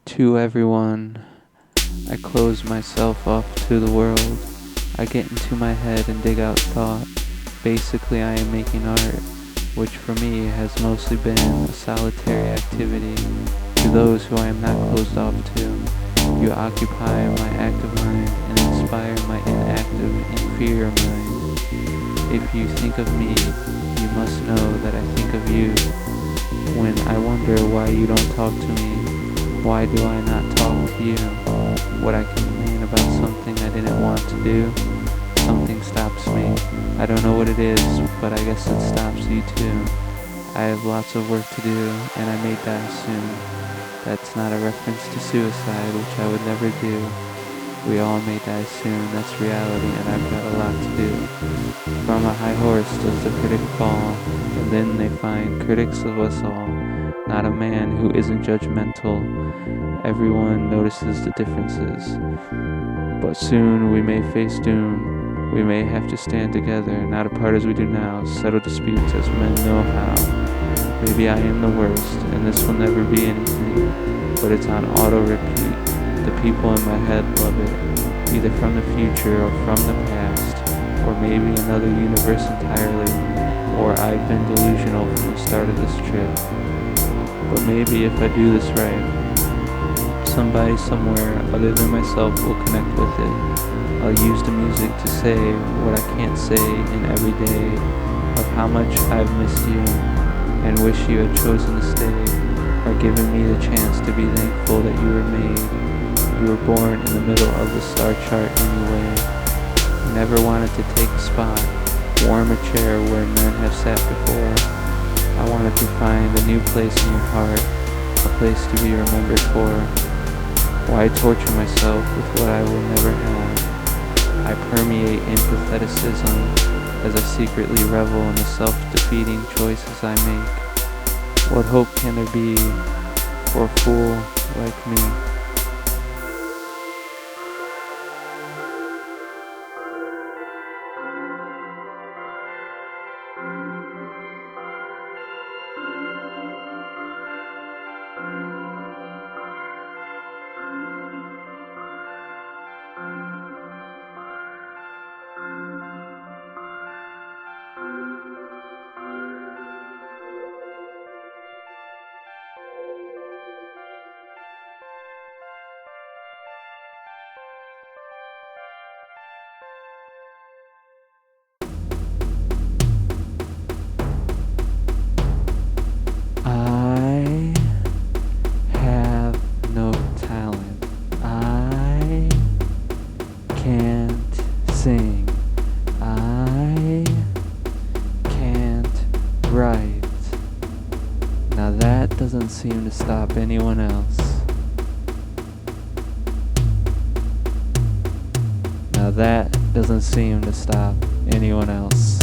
To everyone, I close myself off to the world. I get into my head and dig out thought. Basically, I am making art, which for me has mostly been a solitary activity. To those who I am not closed off to, you occupy my active mind and inspire my inactive, inferior mind. If you think of me, you must know that I think of you. When I wonder why you don't talk to me, why do I not talk to you? Would I complain about something I didn't want to do? Something stops me. I don't know what it is, but I guess it stops you too. I have lots of work to do, and I may die soon. That's not a reference to suicide, which I would never do. We all may die soon, that's reality, and I've got a lot to do. From a high horse does the critic fall, and then they find critics of us all. Not a man who isn't judgmental. Everyone notices the differences. But soon we may face doom. We may have to stand together, not apart as we do now, settle disputes as men know how. Maybe I am the worst, and this will never be anything, but it's on auto repeat. The people in my head love it, either from the future or from the past, or maybe another universe entirely, or I've been delusional from the start of this trip. But maybe if I do this right, somebody somewhere other than myself will connect with it. I'll use the music to say what I can't say in every day, of how much I've missed you, and wish you had chosen to stay, or given me the chance to be thankful that you were made. You were born in the middle of the star chart anyway. You never wanted to take a spot, warm a chair where men have sat before. I wanted to find a new place in your heart, a place to be remembered for. Why torture myself with what I will never have? I permeate empatheticism as I secretly revel in the self-defeating choices I make. What hope can there be for a fool like me? I have no talent. I can't sing. I can't write. Now that doesn't seem to stop anyone else. Now that doesn't seem to stop anyone else.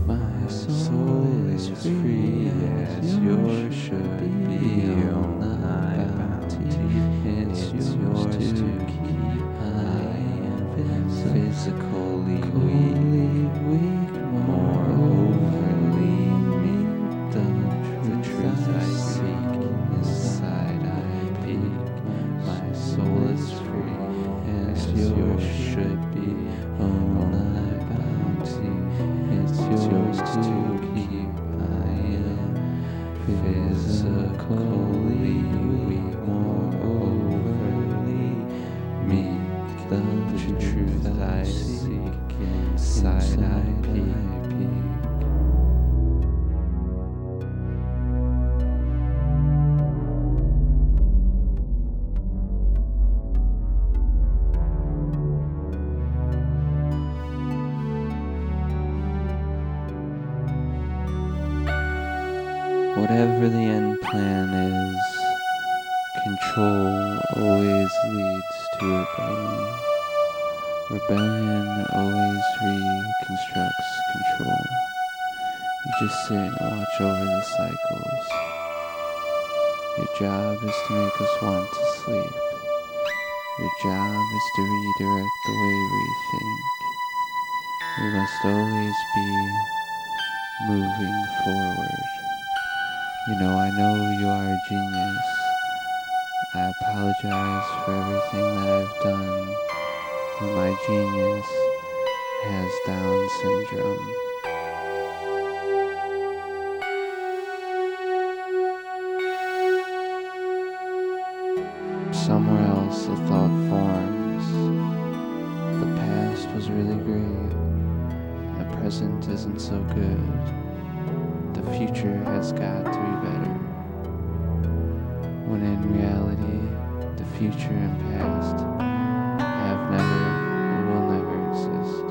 My soul is free as yours should be. On the bounty, it's yours to keep. I am physically weak, more overly meek. The truth I seek, inside I peek. My soul is free as yours should be. On the bounty, it's yours to keep. I am physically weak, more overly meek. The truth I seek, inside I peek. Whatever the end plan is, control always leads to rebellion. Rebellion always reconstructs control. You just sit and watch over the cycles. Your job is to make us want to sleep. Your job is to redirect the way we think. We must always be moving forward. I know you are a genius. I apologize for everything that I've done, but my genius has Down syndrome. Somewhere else the thought forms. The past was really great, and the present isn't so good. The future has got to be better. When in reality, the future and past have never and will never exist.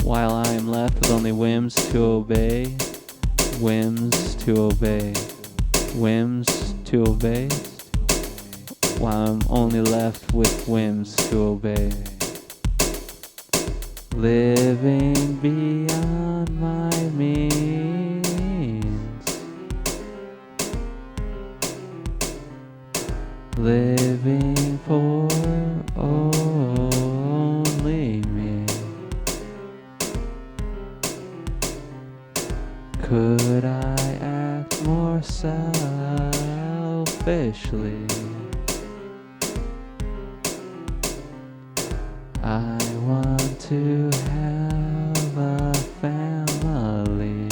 While I am left with only whims to obey, whims to obey, whims to obey, while I'm only left with whims to obey. Living beyond my means, living for only me. Could I act more selfishly? I want to have a family,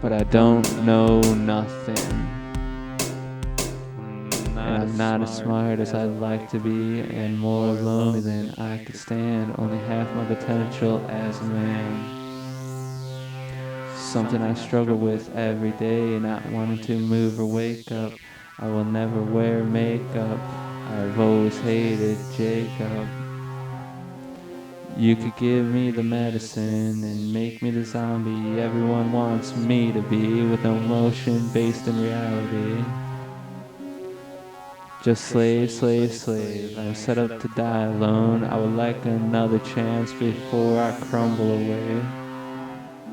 but I don't know nothing. I'm not as smart as I'd like to be, and more lonely than I could stand. Only half my potential as a man. Something I struggle with every day, not wanting to move or wake up. I will never wear makeup. I've always hated Jacob. You could give me the medicine and make me the zombie everyone wants me to be, with no emotion based in reality. Just slave, slave, slave. I'm set up to die alone. I would like another chance before I crumble away.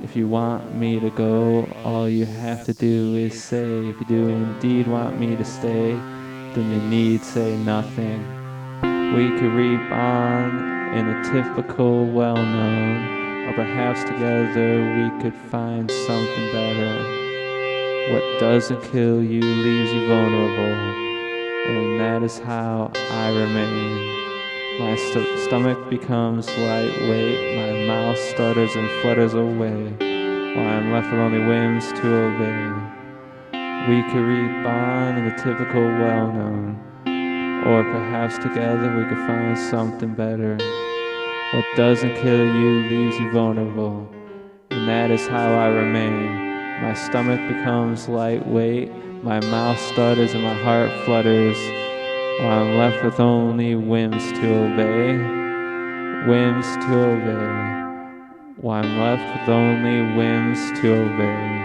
If you want me to go, all you have to do is say. If you do indeed want me to stay, then you need say nothing. We could reap on in a typical well-known, or perhaps together we could find something better. What doesn't kill you leaves you vulnerable, and that is how I remain. My stomach becomes lightweight, my mouth stutters and flutters away, while I'm left with only whims to obey. We could reap on in the typical well-known, or perhaps together we could find something better. What doesn't kill you leaves you vulnerable, and that is how I remain. My stomach becomes lightweight, my mouth stutters and my heart flutters, while I'm left with only whims to obey, whims to obey, while I'm left with only whims to obey.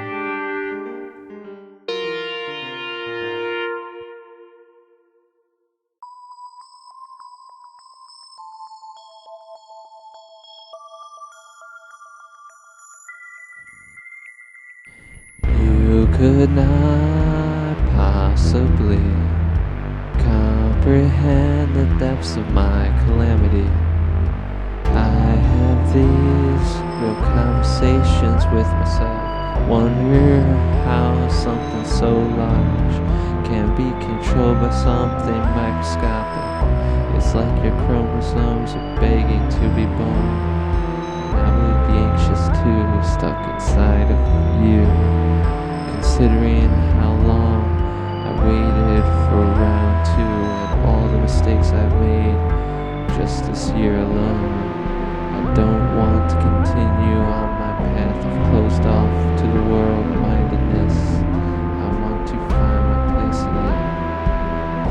You could not possibly comprehend the depths of my calamity. I have these real conversations with myself, wonder how something so large can be controlled by something microscopic. It's like your chromosomes are begging to be born. I would be anxious too, stuck inside of you, considering how long I waited for round 2 and all the mistakes I've made just this year alone. I don't want to continue on my path of closed off to the world-mindedness. I want to find my place in it.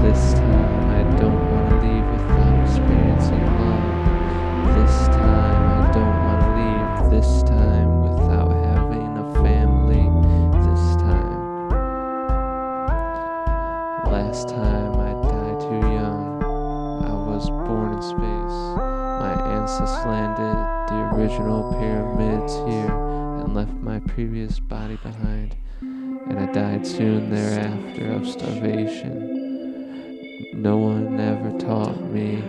This time I don't want to leave without experiencing love. This time I don't want to leave. This time without having a family. This time. Last time I died too young. I was born in space. My ancestors landed the original pyramids here and left my previous body behind, and I died soon thereafter of starvation. No one ever taught me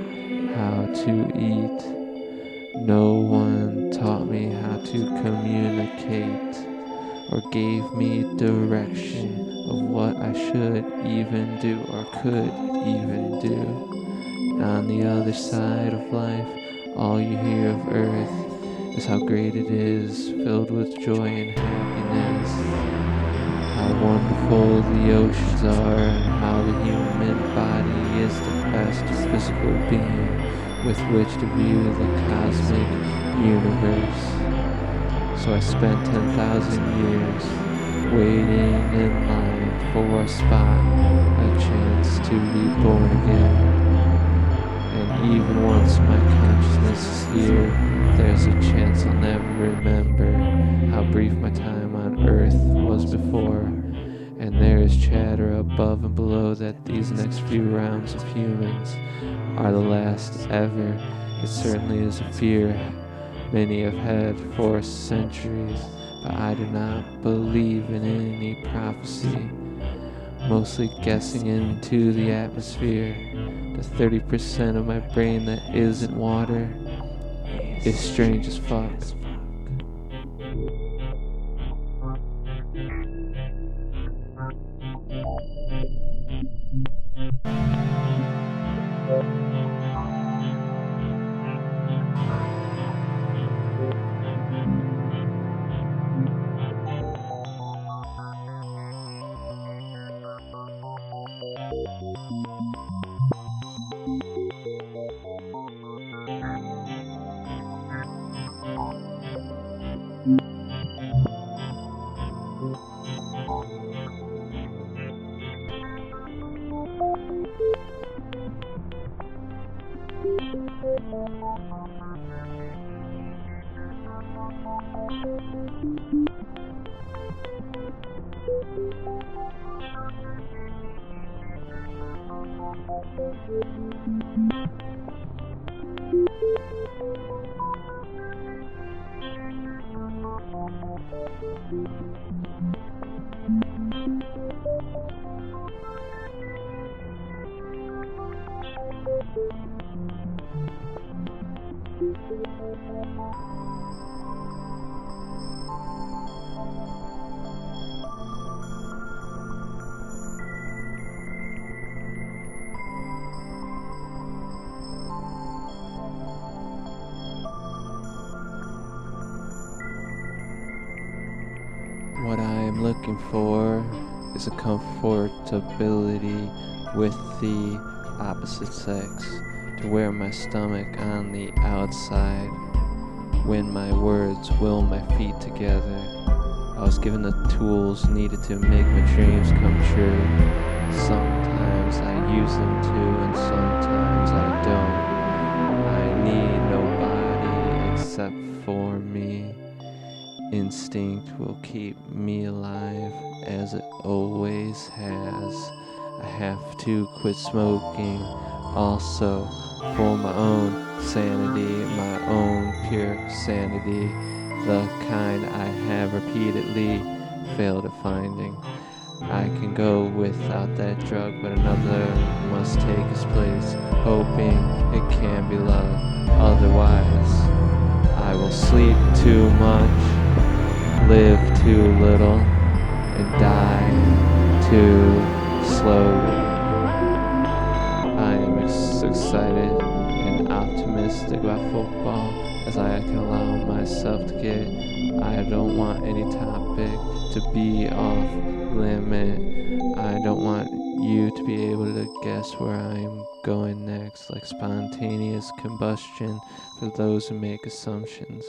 how to eat. No one taught me how to communicate or gave me direction of what I should even do or could even do. And on the other side of life, all you hear of earth is how great it is, filled with joy and happiness. How wonderful the oceans are, and how the human body is the best physical being with which to view the cosmic universe. So I spent 10,000 years waiting in line for a spot, a chance to be born again. And even once my consciousness is here, there's a chance I'll never remember how brief my time on earth was before. And there is chatter above and below that these next few rounds of humans are the last ever. It certainly is a fear many have had for centuries, but I do not believe in any prophecy. Mostly guessing into the atmosphere. The 30% of my brain that isn't water is strange as fuck. What I am looking for is a comfortability with the opposite sex, to wear my stomach on the outside when my words will my feet together. I was given the tools needed to make my dreams come true. Sometimes I use them too, and sometimes I don't. I need nobody except for me. Instinct will keep me alive as it always has. I have to quit smoking also for my own sanity, my own pure sanity, the kind I have repeatedly failed at finding. I can go without that drug, but another must take its place, hoping it can be love. Otherwise, I will sleep too much, live too little, and die too slowly. I am excited and optimistic about football as I can allow myself to get. I don't want any topic to be off limit. I don't want you to be able to guess where I'm going next, like spontaneous combustion for those who make assumptions.